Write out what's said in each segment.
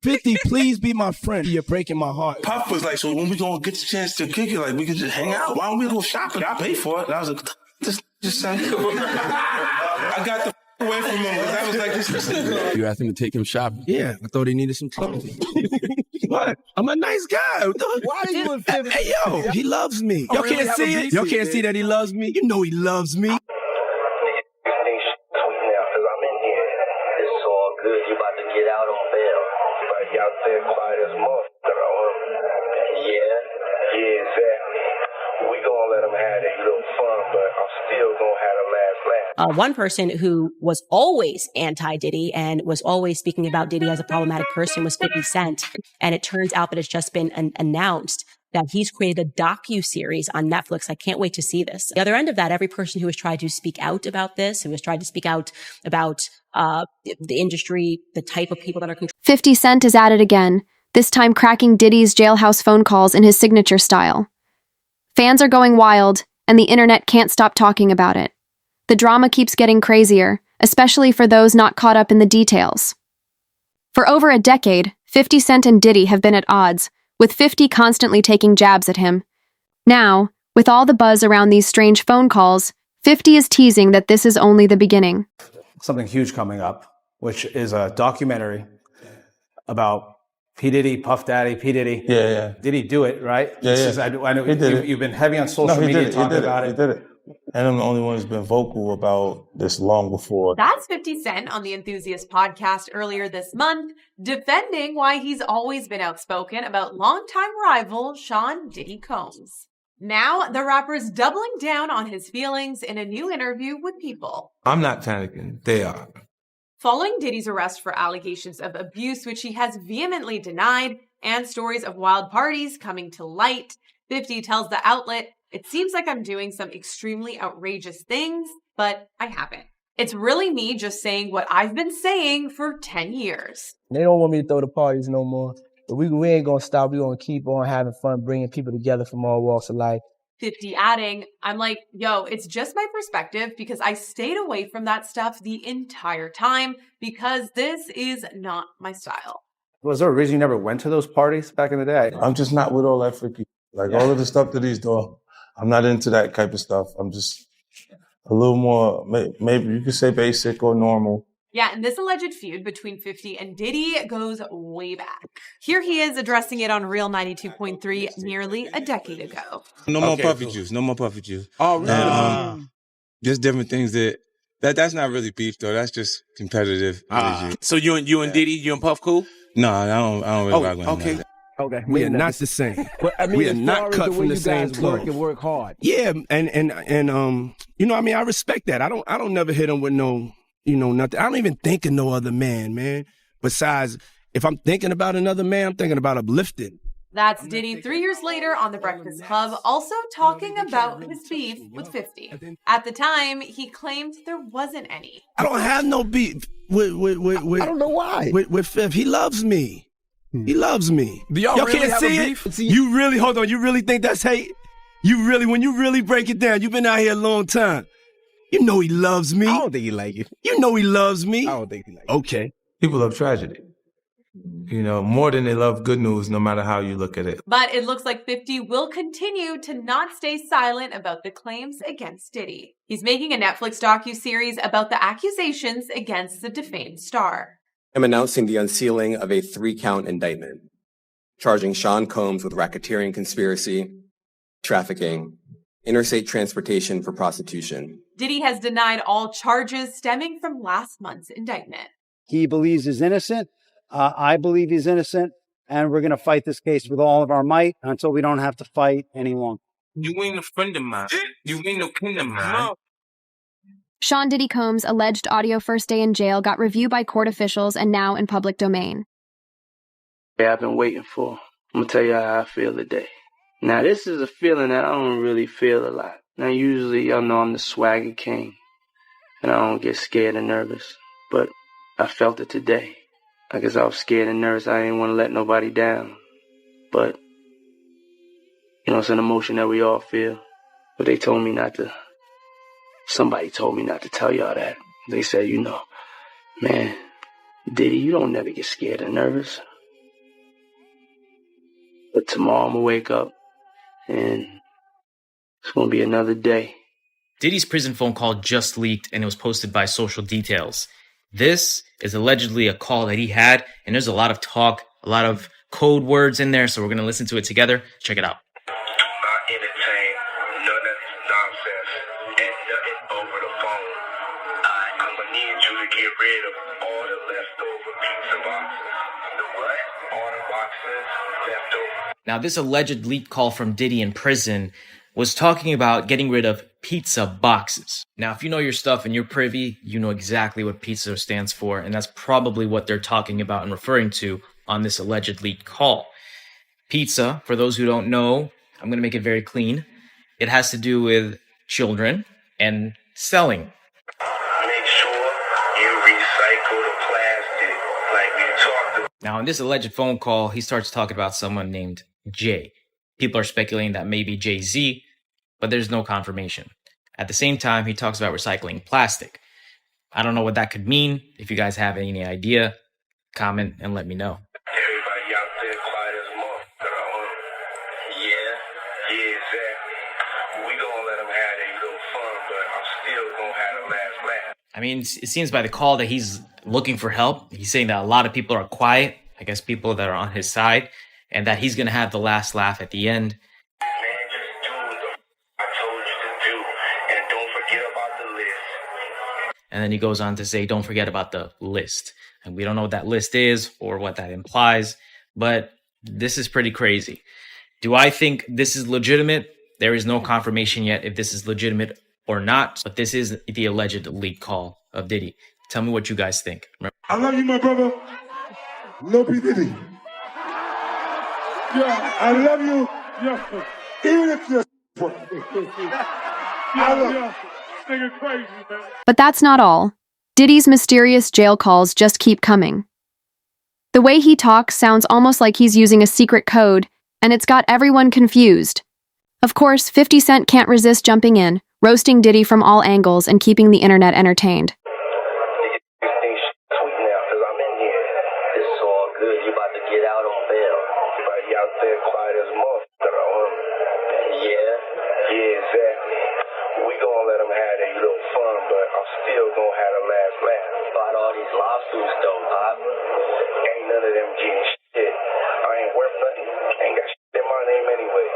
50, please be my friend. You're breaking my heart. Puff was like, so when we gonna get the chance to kick it, like we can just hang out. Why don't we go shopping? I pay for it. And I was like, just saying. I got the away from him because I was like, this. You asked him to take him shopping? Yeah, I thought he needed some clothes. What? I'm a nice guy. Why are you in 50? Hey, yo, he loves me. Y'all can't see it? Y'all can't see that he loves me? You know he loves me. It's all good. You about to get out on bail. Like y'all there quiet as motherfucker. Yeah, exactly. We gonna let them have their little fun, but I'm still gonna have them laugh. One person who was always anti-Diddy and was always speaking about Diddy as a problematic person was 50 Cent. And it turns out that it's just been announced that he's created a docu-series on Netflix. I can't wait to see this. The other end of that, every person who has tried to speak out about this, who has tried to speak out about the industry, the type of people that are 50 Cent is at it again, this time cracking Diddy's Jailhouse phone calls in his signature style. Fans are going wild, and the internet can't stop talking about it. The drama keeps getting crazier, especially for those not caught up in the details. For over a decade, 50 Cent and Diddy have been at odds, with 50 constantly taking jabs at him. Now, with all the buzz around these strange phone calls, 50 is teasing that this is only the beginning. Something huge coming up, which is a documentary about P. Diddy, Puff Daddy, P. Diddy. Yeah. Did he do it, right? Yeah. I know you've been heavy on social media talking about it. He did it. And I'm the only one who's been vocal about this long before. That's 50 Cent on the Enthusiast podcast earlier this month, defending why he's always been outspoken about longtime rival Sean Diddy Combs. Now, the rapper's doubling down on his feelings in a new interview with People. I'm not panicking. They are. Following Diddy's arrest for allegations of abuse, which he has vehemently denied, and stories of wild parties coming to light, 50 tells the outlet, "It seems like I'm doing some extremely outrageous things, but I haven't. It's really me just saying what I've been saying for 10 years. They don't want me to throw the parties no more. But we ain't going to stop. We're going to keep on having fun, bringing people together from all walks of life. 50 adding, I'm like, yo, it's just my perspective because I stayed away from that stuff the entire time because this is not my style. Was there a reason you never went to those parties back in the day? I'm just not with all that freaky. All of the stuff that he's doing, I'm not into that type of stuff. I'm just a little more, maybe you could say basic or normal. Yeah, and this alleged feud between 50 and Diddy goes way back. Here he is addressing it on Real 92.3 nearly a decade ago. No more puffy juice. No more puffy juice. Oh, really? And, just different things that's not really beef though. That's just competitive. So you and Diddy, you and Puff cool? No, I don't really rock with him like that. Okay, we are not the same. But I mean, we are not cut from the same cloth. Work hard. Yeah, and you know, I mean, I respect that. I don't never hit him with no, nothing. I don't even think of no other man. Besides, if I'm thinking about another man, I'm thinking about uplifting. That's Diddy 3 years later on The Breakfast Club, also talking about his beef with 50. At the time, he claimed there wasn't any. I don't have no beef with I don't know why. With Fifth. He loves me. He loves me. Do y'all really can't have see a it? beef? You really, hold on, you really think that's hate? When you really break it down, you've been out here a long time. You know he loves me. I don't think he like it. You know he loves me. I don't think he like it. Okay. People love tragedy. More than they love good news, no matter how you look at it. But it looks like 50 will continue to not stay silent about the claims against Diddy. He's making a Netflix docuseries about the accusations against the defamed star. I'm announcing the unsealing of a 3-count indictment, charging Sean Combs with racketeering conspiracy, trafficking, interstate transportation for prostitution. Diddy has denied all charges stemming from last month's indictment. He believes he's innocent. I believe he's innocent. And we're going to fight this case with all of our might until we don't have to fight any longer. You ain't a friend of mine. You ain't no kin of mine. Sean Diddy Combs' alleged audio first day in jail got reviewed by court officials and now in public domain. Yeah, I've been waiting for. I'm going to tell you how I feel today. Now, this is a feeling that I don't really feel a lot. Now, usually, y'all know I'm the swagger king, and I don't get scared and nervous. But I felt it today. I guess I was scared and nervous. I didn't want to let nobody down. But, it's an emotion that we all feel. But they told me not to. Somebody told me not to tell y'all that. They said, man, Diddy, you don't never get scared and nervous. tomorrow I'm gonna wake up and it's gonna be another day. Diddy's prison phone call just leaked and it was posted by Social Details. This is allegedly a call that he had, and there's a lot of talk, a lot of code words in there, so we're going to listen to it together. Check it out. Do not entertain none of this nonsense and nothing over the phone. I'm going to need you to get rid of all the leftover pizza boxes. The what? All the boxes leftover. Now, this alleged leaked call from Diddy in prison was talking about getting rid of pizza boxes. Now, if you know your stuff and you're privy, you know exactly what pizza stands for, and that's probably what they're talking about and referring to on this alleged leaked call. Pizza, for those who don't know, I'm going to make it very clean. It has to do with children and selling. Make sure you recycle the plastic like we talked about. Now, in this alleged phone call, he starts talking about someone named Jay. People are speculating that maybe Jay-Z, but there's no confirmation. At the same time, he talks about recycling plastic. I don't know what that could mean. If you guys have any idea, comment and let me know. Everybody out there quiet as a motherfucker. Yeah, exactly. We gonna let them have their little fun, but I'm still gonna have the last laugh. I mean, it seems by the call that he's looking for help. He's saying that a lot of people are quiet, I guess people that are on his side, and that he's going to have the last laugh at the end. Man, just do what I told you to do, and don't forget about the list. And then he goes on to say, don't forget about the list. And we don't know what that list is or what that implies, but this is pretty crazy. Do I think this is legitimate? There is no confirmation yet if this is legitimate or not, but this is the alleged leak call of Diddy. Tell me what you guys think. I love you, my brother. No P. Diddy. Yeah, I love you. Yeah. Even if you're nigga crazy, man. But that's not all. Diddy's mysterious jail calls just keep coming. The way he talks sounds almost like he's using a secret code, and it's got everyone confused. Of course, 50 Cent can't resist jumping in, roasting Diddy from all angles and keeping the internet entertained. Get out on bail. Everybody out there quiet as a motherfucker. Yeah, exactly. We gonna let them have their little fun, but I'm still gonna have the last laugh. About all these lawsuits though, Pop. Ain't none of them getting shit. I ain't worth nothing. Ain't got shit in my name anyway.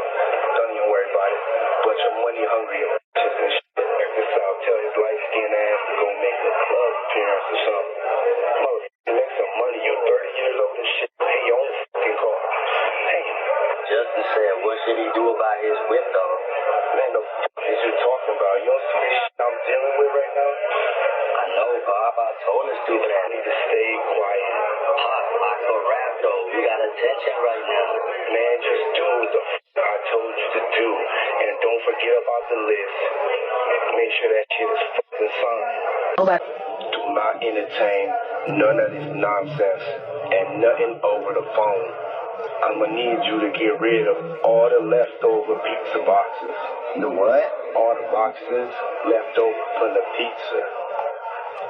Don't even worry about it. Bunch of money hungry bitches and shit. This I'll tell his light-skinned ass to go make a club appearance or something. Motherfucker, make some money. You 30 years old and shit. Pay your own fucking car. Hey. Justin said, what should he do about his whip, though? Man, the fuck is you talking about? You don't see this shit I'm dealing with right now? I know, Bob. I told this dude that I need to stay quiet. Pop, I can rap, though. We got attention right now. Man, just do what the fuck I told you to do. And don't forget about the list. Make sure that shit is fucking signed. Do not entertain none of this nonsense and nothing over the phone. I'm gonna need you to get rid of all the leftover pizza boxes. The what? All the boxes left over from the pizza.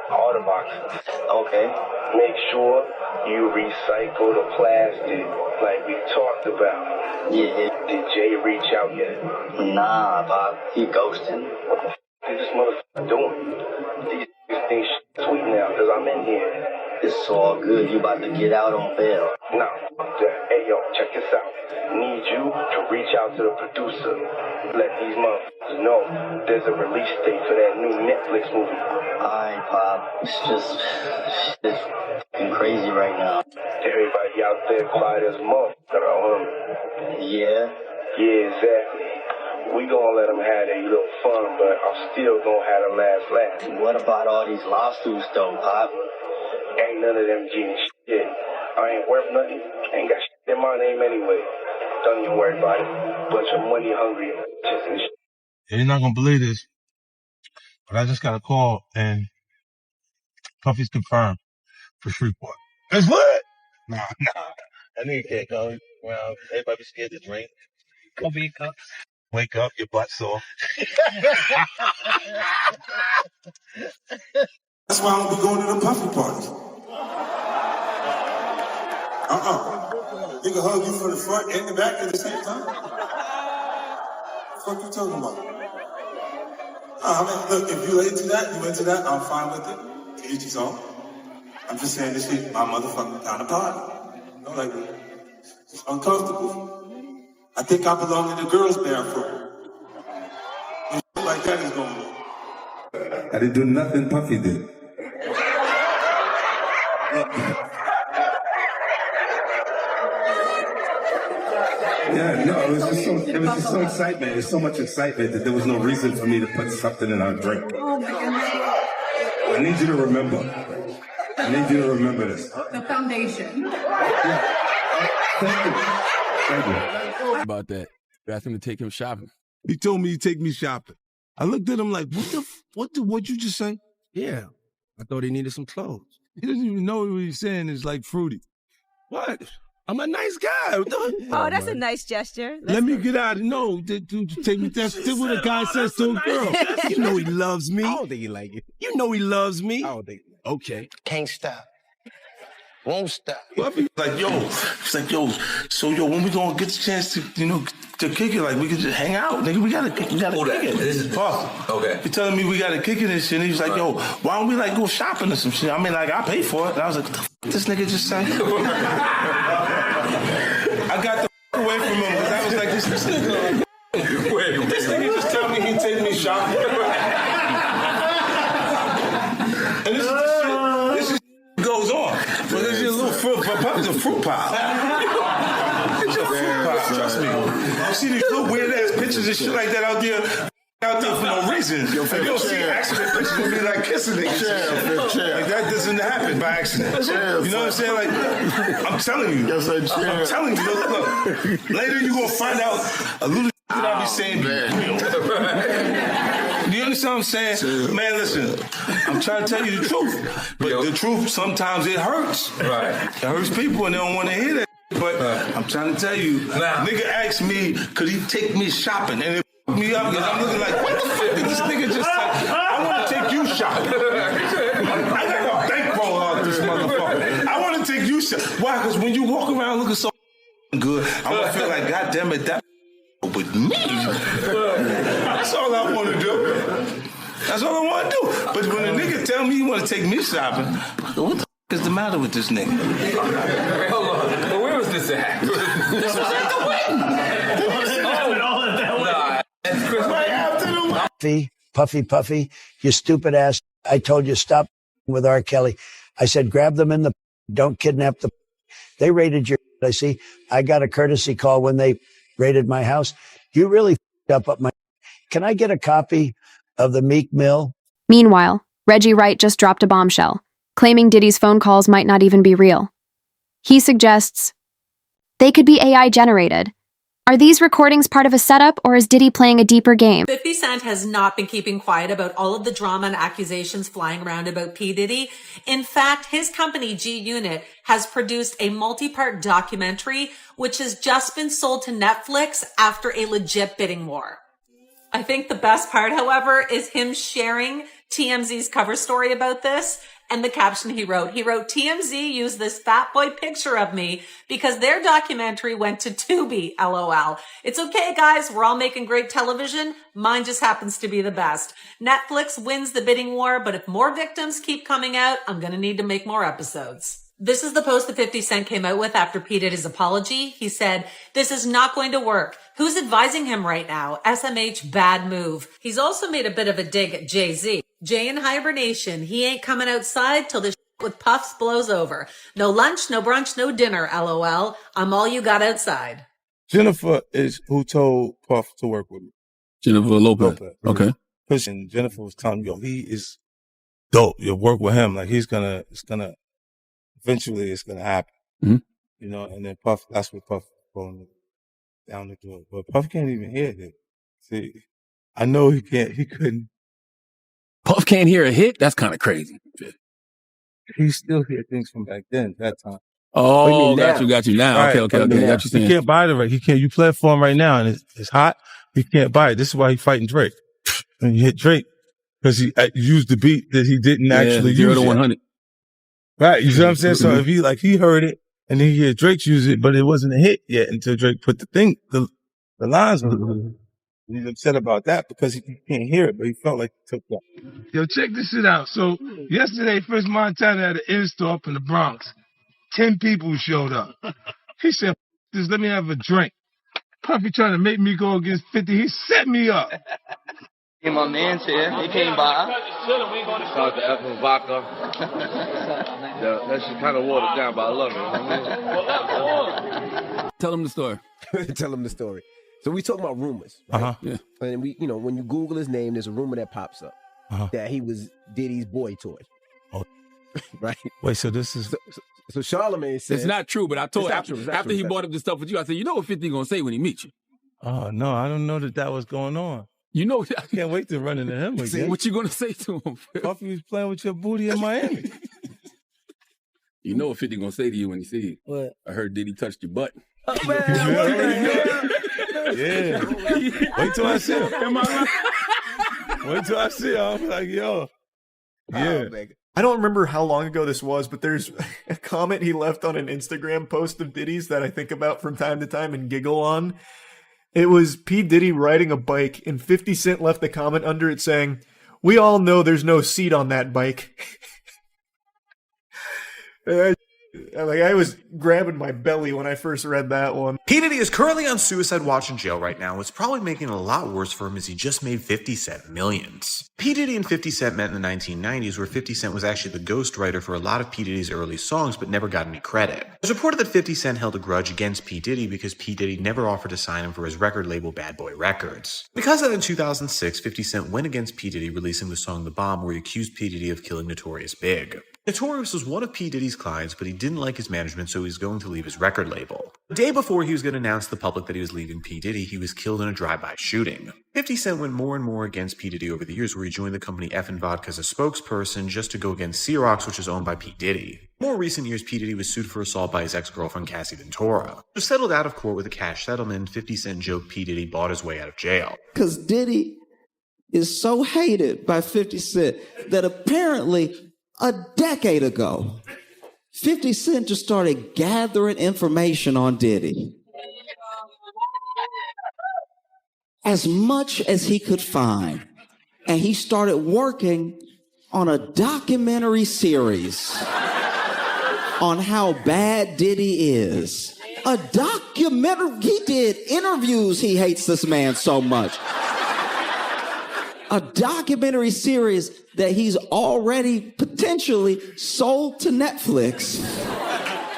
All the boxes. Okay. Make sure you recycle the plastic like we talked about. Yeah. Did Jay reach out yet? Nah, Bob. He ghosting. What the f*** is this motherfucker doing? These things sweet now because I'm in here. It's all good. You about to get out on bail. No, fuck that. Hey, yo, check this out. Need you to reach out to the producer. Let these motherfuckers know there's a release date for that new Netflix movie. Alright, Pop. It's fucking crazy right now. Everybody out there quiet as a motherfucker. Yeah, exactly. We gonna let them have their little fun, but I'm still gonna have the last laugh. What about all these lawsuits, though, Pop? Ain't none of them getting shit. I ain't worth nothing. Ain't got shit in my name anyway. Don't even worry about it. Bunch of money hungry bitches and shit. You're not gonna believe this, but I just got a call and Puffy's confirmed for Shreveport. It's lit! Nah. That nigga can't go. Well, everybody scared to drink. Go wake up. Wake up, your butt sore. That's why I don't be going to the Puffy parties. Nigga hug you from the front and the back at the same time? What the fuck you talking about? Look, if you into that, I'm fine with it. To each his own. I'm just saying this shit, my motherfucking counterpart. You know, like, it's uncomfortable. I think I belong in the girls' bathroom. And shit like that is going on. I didn't do nothing Puffy did. Yeah, no, it was just so excitement. There's so much excitement that there was no reason for me to put something in our drink. Oh my goodness. I need you to remember. I need you to remember this. The foundation. Thank you. About that. You asked him to take him shopping. He told me to take me shopping. I looked at him like, what'd you just say? Yeah. I thought he needed some clothes. He doesn't even know what he's saying is like fruity. What? I'm a nice guy. Oh, that's a nice gesture. Let me get out. No, take me. That's what a guy says to a girl. You know he loves me. I don't think he like it. You know he loves me. I don't think. Okay. Can't stop. Won't stop. Puffy like, yo, it's like, yo, so yo, when we gonna get the chance to, to kick it, like we can just hang out, nigga. We gotta kick it. This is Puff. Okay. He telling me we gotta kick it and shit. And he was like, yo, why don't we like go shopping or some shit? I mean, like I pay for it. And I was like, what the f this nigga just say? I got the f away from him because I was like, this nigga. This nigga just tell me he take me shopping. And this is goes on. But there's a little fruit, Puffy's a fruit pile. It's a fruit pile, trust me. You see these little weird ass pictures and shit like that out there for no reason. Like, you don't see accident pictures of me like kissing niggas. Like that doesn't happen by accident. You know what I'm saying? Like, I'm telling you. I'm telling you. Look, later you gonna find out a little that I be saying be real. Do you understand what I'm saying? Man, listen, I'm trying to tell you the truth. But the truth, sometimes it hurts. Right. It hurts people and they don't want to hear that. But I'm trying to tell you, nigga asked me, could he take me shopping? And it f***ed me up because I'm looking like, what the fuck did this nigga just say? I want to take you shopping. I got a bankroll out this motherfucker. I want to take you shopping. Why? Because when you walk around looking so good, I'm going to feel like, God damn it, that with me. That's all I want to do. That's all I want to do. But when a nigga tell me you want to take me shopping, what the f*** is the matter with this nigga? Wait, hold on. But where was this at? This was at the wedding. Right after the wedding. Puffy, you stupid ass. I told you stop with R. Kelly. I said grab them in the don't kidnap the. They raided your. I see. I got a courtesy call when they raided my house. You really up my. Can I get a copy of the Meek Mill? Meanwhile, Reggie Wright just dropped a bombshell, claiming Diddy's phone calls might not even be real. He suggests they could be AI generated. Are these recordings part of a setup, or is Diddy playing a deeper game? 50 Cent has not been keeping quiet about all of the drama and accusations flying around about P. Diddy. In fact, his company, G Unit, has produced a multi-part documentary, which has just been sold to Netflix after a legit bidding war. I think the best part, however, is him sharing TMZ's cover story about this and the caption he wrote. He wrote, TMZ used this fat boy picture of me because their documentary went to Tubi, LOL. It's okay, guys. We're all making great television. Mine just happens to be the best. Netflix wins the bidding war, but if more victims keep coming out, I'm going to need to make more episodes. This is the post that 50 Cent came out with after P did his apology. He said, this is not going to work. Who's advising him right now? SMH, bad move. He's also made a bit of a dig at Jay-Z. Jay in hibernation. He ain't coming outside till this with puffs blows over. No lunch, no brunch, no dinner, LOL. I'm all you got outside. Jennifer is who told Puff to work with me. Jennifer Lopez. Okay. And Jennifer was telling me, yo, he is dope. You'll work with him. Like eventually it's gonna happen. Mm-hmm. You know, and then Puff, that's what Puff going down the door. But Puff can't even hear it. See, I know he couldn't. Puff can't hear a hit? That's kind of crazy. He still hear things from back then, that time. Oh, got you now. Right. Okay. Got you saying. He can't buy the right. He can't. You play it for him right now, and it's hot. He can't buy it. This is why he's fighting Drake. And he hit Drake because he used the beat that he didn't actually use. 0 to 100. Right. You see what I'm saying? So if he heard it And then you hear Drake use it, but it wasn't a hit yet until Drake put the lines on it. He's upset about that because he can't hear it, but he felt like he took that. Yo, check this shit out. So yesterday, First Montana had an in-store up in the Bronx. 10 people showed up. He said, "This, let me have a drink." Puffy trying to make me go against 50. He set me up. And my man's here. He came by. Shout out to Evan Vodka. That shit kind of watered down, but I love it. Tell him the story. Tell him the story. So we talking about rumors, right? Yeah. And we, when you Google his name, there's a rumor that pops up that he was Diddy's boy toy. Oh, right. Wait, so this is so Charlamagne says It's not true, but I told after he brought up this stuff with you, I said, you know what 50 gonna say when he meets you? Oh no, I don't know that was going on. You know, I can't wait to run into him again. What you gonna say to him? Puffy was playing with your booty in Miami. You know what 50 gonna say to you when he sees you? What? I heard Diddy touched your butt. Oh, man. Yeah. Wait till I see him. Wait till I see him. I'm like, yo. Yeah. I don't remember how long ago this was, but there's a comment he left on an Instagram post of Diddy's that I think about from time to time and giggle on. It was P. Diddy riding a bike, and 50 Cent left a comment under it saying, "We all know there's no seat on that bike." I was grabbing my belly when I first read that one. P. Diddy is currently on suicide watch in jail right now. It's probably making it a lot worse for him as he just made 50 Cent millions. P. Diddy and 50 Cent met in the 1990s, where 50 Cent was actually the ghostwriter for a lot of P. Diddy's early songs, but never got any credit. It was reported that 50 Cent held a grudge against P. Diddy because P. Diddy never offered to sign him for his record label Bad Boy Records. Because of that, in 2006, 50 Cent went against P. Diddy, releasing the song The Bomb, where he accused P. Diddy of killing Notorious Big. Notorious was one of P. Diddy's clients, but he didn't like his management, so he was going to leave his record label. The day before he was going to announce to the public that he was leaving P. Diddy, he was killed in a drive-by shooting. 50 Cent went more and more against P. Diddy over the years, where he joined the company Effin' Vodka as a spokesperson just to go against Xerox, which is owned by P. Diddy. In more recent years, P. Diddy was sued for assault by his ex-girlfriend Cassie Ventura. It was settled out of court with a cash settlement. 50 Cent joked P. Diddy bought his way out of jail. Because Diddy is so hated by 50 Cent that apparently a decade ago, 50 Cent just started gathering information on Diddy. As much as he could find. And he started working on a documentary series on how bad Diddy is. A documentary, he did interviews, he hates this man so much. A documentary series that he's already potentially sold to Netflix.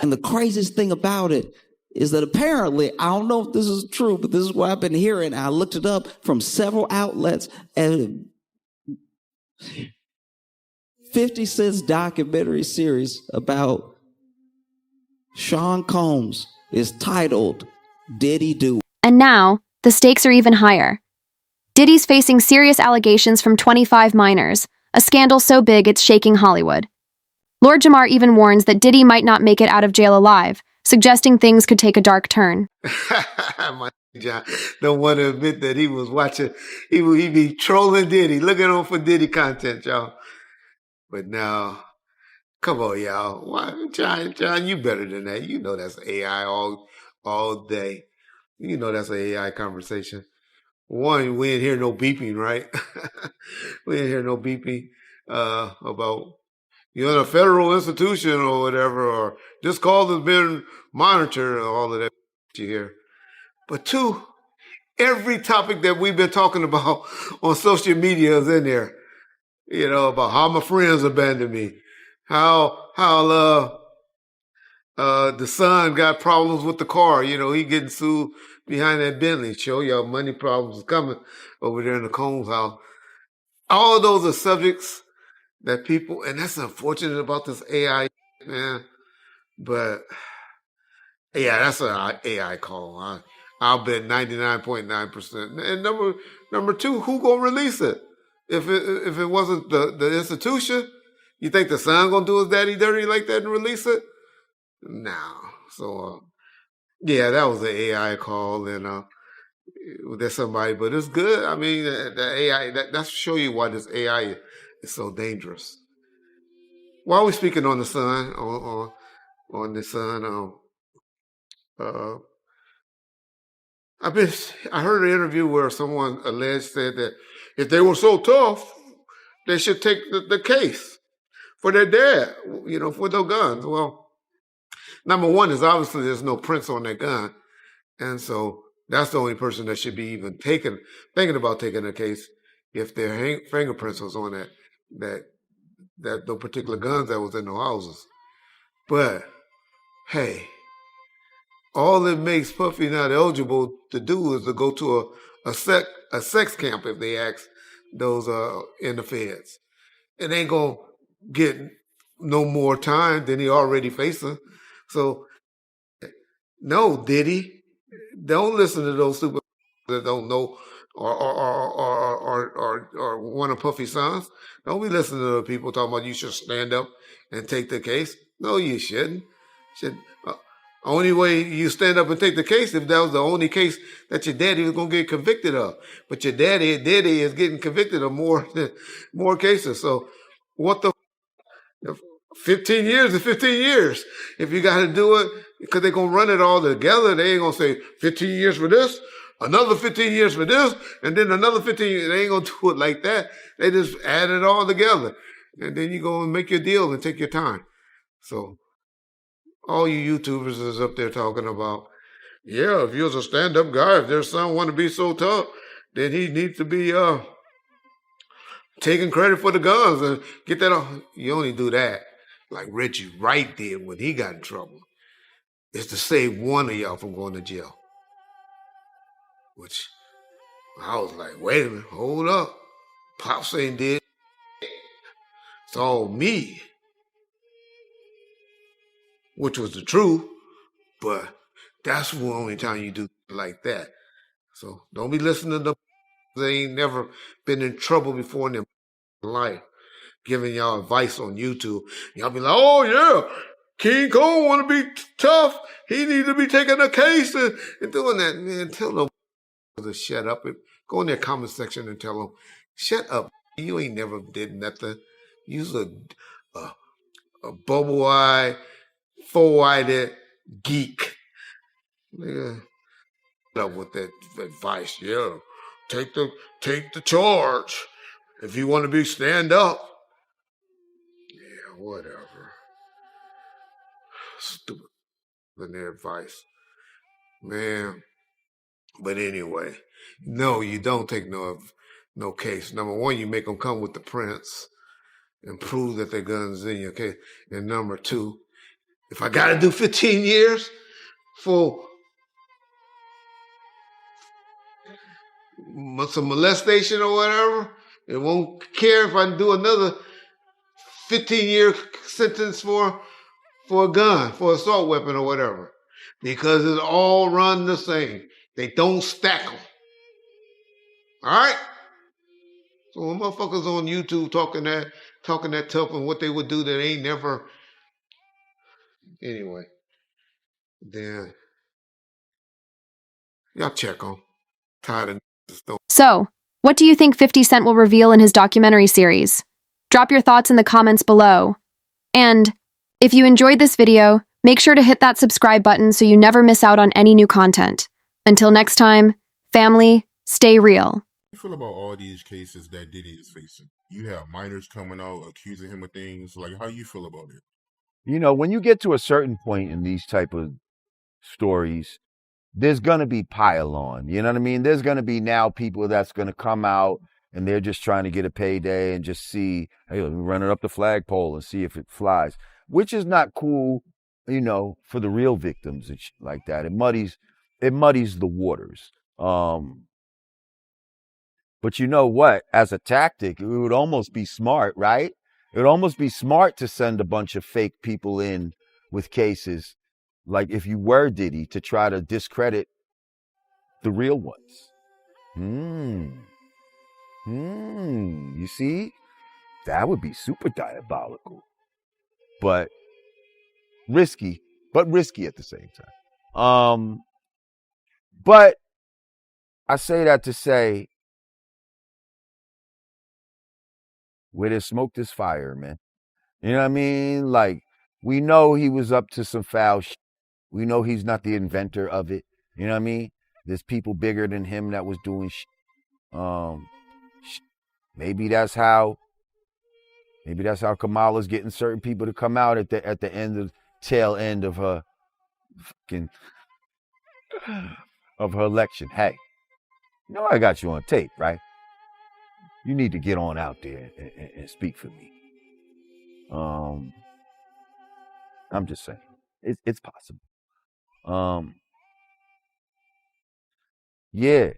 And the craziest thing about it is that apparently, I don't know if this is true, but this is what I've been hearing. I looked it up from several outlets, and 50 Cent's documentary series about Sean Combs is titled Diddy Do. And now, the stakes are even higher. Diddy's facing serious allegations from 25 minors, a scandal so big it's shaking Hollywood. Lord Jamar even warns that Diddy might not make it out of jail alive, suggesting things could take a dark turn. My John don't want to admit that he was watching, he be trolling Diddy, looking on for Diddy content, y'all. But now, come on, y'all. Why, John, you better than that. You know that's AI all day. You know that's an AI conversation. One, we ain't hear no beeping, right? We ain't hear no beeping about you're in a federal institution or whatever, or this call has been monitored, and all of that you hear. But two, every topic that we've been talking about on social media is in there. You know, about how my friends abandoned me, how the son got problems with the car. You know, he getting sued behind that Bentley. Show y'all money problems is coming over there in the Combs house. All of those are subjects that people, and that's unfortunate about this AI, man. But yeah, that's an AI call. I'll bet 99.9%. And number two, who gonna release it? If it wasn't the institution, you think the son gonna do his daddy dirty like that and release it? No. So yeah, that was an AI call, and there's somebody, but it's good. I mean, the AI that's show you why this AI is so dangerous. While we're speaking on the son, on the son, Uh, I heard an interview where someone alleged said that if they were so tough, they should take the case for their dad, for their guns. Well, number one is obviously there's no prints on that gun. And so that's the only person that should be even thinking about taking a case if their fingerprints was on that the particular guns that was in the houses. But hey, all it makes Puffy not eligible to do is to go to a sex camp if they ask those in the feds. It ain't gonna get no more time than he already facing. So no, Diddy, don't listen to those super that don't know or one of Puffy's sons. Don't be listening to the people talking about you should stand up and take the case. No, you shouldn't. Only way you stand up and take the case if that was the only case that your daddy was gonna get convicted of. But your Diddy is getting convicted of more cases. So what the 15 years is 15 years. If you got to do it, because they're going to run it all together, they ain't going to say 15 years for this, another 15 years for this, and then another 15 years. They ain't going to do it like that. They just add it all together. And then you go and make your deal and take your time. So all you YouTubers is up there talking about, yeah, if you was a stand-up guy, if their son want to be so tough, then he needs to be taking credit for the guns and get that off. You only do that like Reggie Wright did when he got in trouble, is to save one of y'all from going to jail. Which I was like, wait a minute, hold up. Pops ain't did. It's all me. Which was the truth, but that's the only time you do like that. So don't be listening to them. They ain't never been in trouble before in their life, giving y'all advice on YouTube. Y'all be like, oh yeah, King Kong want to be tough. He need to be taking a case and doing that. Man, tell them to shut up. Go in their comment section and tell them, shut up. You ain't never did nothing. You's a bubble-eyed, four-eyed geek. Nigga, shut up with that advice. Yeah, take the charge. If you want to be stand up. Yeah, whatever. Stupid than their advice. Man. But anyway, no, you don't take no case. Number one, you make them come with the prints and prove that their gun's in your case. And number two, if I gotta do 15 years for some molestation or whatever, it won't care if I do another 15-year sentence for a gun, for assault weapon or whatever. Because it's all run the same. They don't stack them. All right? So when motherfuckers on YouTube talking that tough and what they would do that ain't never. Anyway, then y'all check on. Tired of stuff. So, what do you think 50 Cent will reveal in his documentary series? Drop your thoughts in the comments below. And if you enjoyed this video, make sure to hit that subscribe button so you never miss out on any new content. Until next time, family, stay real. You feel about all these cases that Diddy is facing? You have minors coming out accusing him of things. Like, how you feel about it? You know, when you get to a certain point in these type of stories, there's going to be pile on. You know what I mean? There's going to be now people that's going to come out and they're just trying to get a payday and just see, hey, let me run it up the flagpole and see if it flies, which is not cool, you know, for the real victims and like that. It muddies the waters. But you know what? As a tactic, it would almost be smart, right? It would almost be smart to send a bunch of fake people in with cases, like if you were Diddy, to try to discredit the real ones. You see? That would be super diabolical. But risky at the same time. But I say that to say, where there's smoke, there's fire, man. You know what I mean? Like, we know he was up to some foul shit We know he's not the inventor of it. You know what I mean? There's people bigger than him that was doing maybe that's how Kamala's getting certain people to come out at the tail end of her fucking of her election. Hey, you know I got you on tape, right? You need to get on out there and speak for me. I'm just saying, it's possible. Yeah,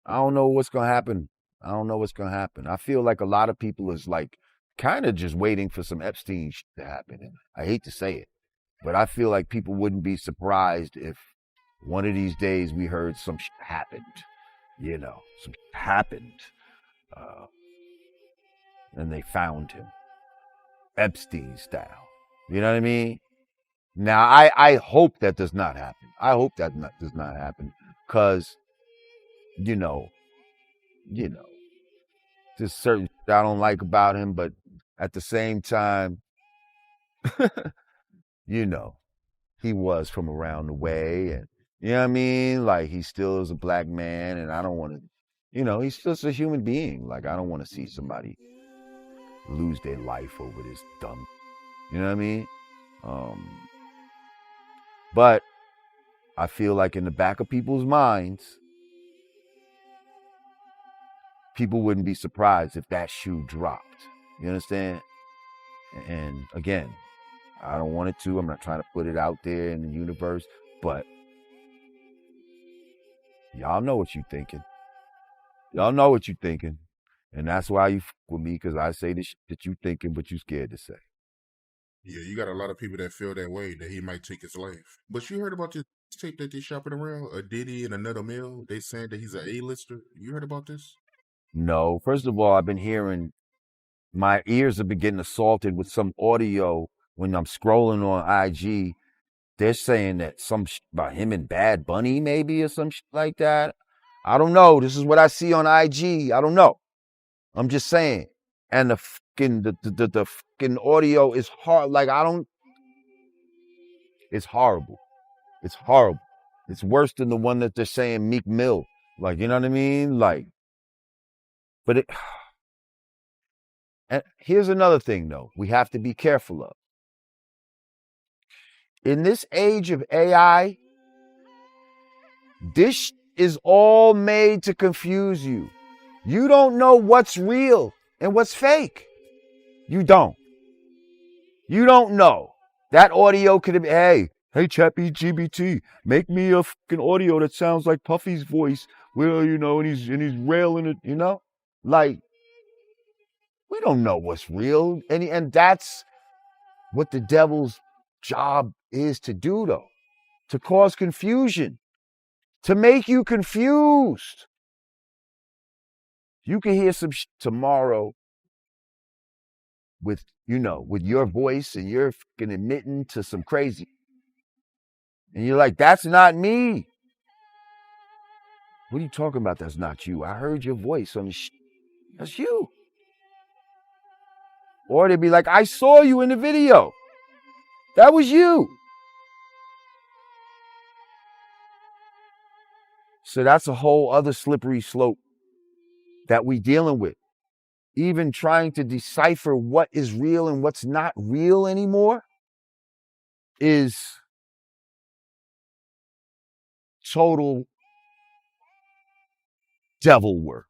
I don't know what's gonna happen. I feel like a lot of people is like kind of just waiting for some Epstein shit to happen. And I hate to say it, but I feel like people wouldn't be surprised if one of these days we heard some shit happened. You know, some shit happened. And they found him. Epstein style. You know what I mean? Now, I hope that does not happen. I hope that does not happen. Because, you know, there's certain shit I don't like about him, but at the same time, you know, he was from around the way. And, you know what I mean? Like, he still is a black man, and I don't want to, you know, he's just a human being. Like, I don't want to see somebody lose their life over this dumb, you know what I mean? But I feel like in the back of people's minds, people wouldn't be surprised if that shoe dropped. You understand? And again, I don't want it to. I'm not trying to put it out there in the universe, but y'all know what you're thinking. And that's why you fuck with me, because I say the shit that you thinking, but you scared to say. Yeah, you got a lot of people that feel that way, that he might take his life. But you heard about this tape that they shopping around? A Diddy and another Mill? They saying that he's an A-lister. You heard about this? No. First of all, I've been hearing, my ears have been getting assaulted with some audio when I'm scrolling on IG. They're saying that some shit about him and Bad Bunny maybe, or some shit like that. I don't know. This is what I see on IG. I don't know. I'm just saying. And the fucking audio is hard. Like, it's horrible. It's horrible. It's worse than the one that they're saying Meek Mill. Like, you know what I mean? Like, but and here's another thing though, we have to be careful of. In this age of AI, this is all made to confuse you. You don't know what's real and what's fake. You don't know. That audio could have been, hey, ChatGPT, make me a fucking audio that sounds like Puffy's voice, where, you know, and he's railing it, you know? Like, we don't know what's real. And that's what the devil's job is to do, though. To cause confusion. To make you confused. You can hear some shit tomorrow with, you know, with your voice, and you're fucking admitting to some crazy. And you're like, that's not me. What are you talking about? That's not you. I heard your voice on the shit. That's you. Or they'd be like, I saw you in the video. That was you. So that's a whole other slippery slope that we dealing with. Even trying to decipher what is real and what's not real anymore is total devil work.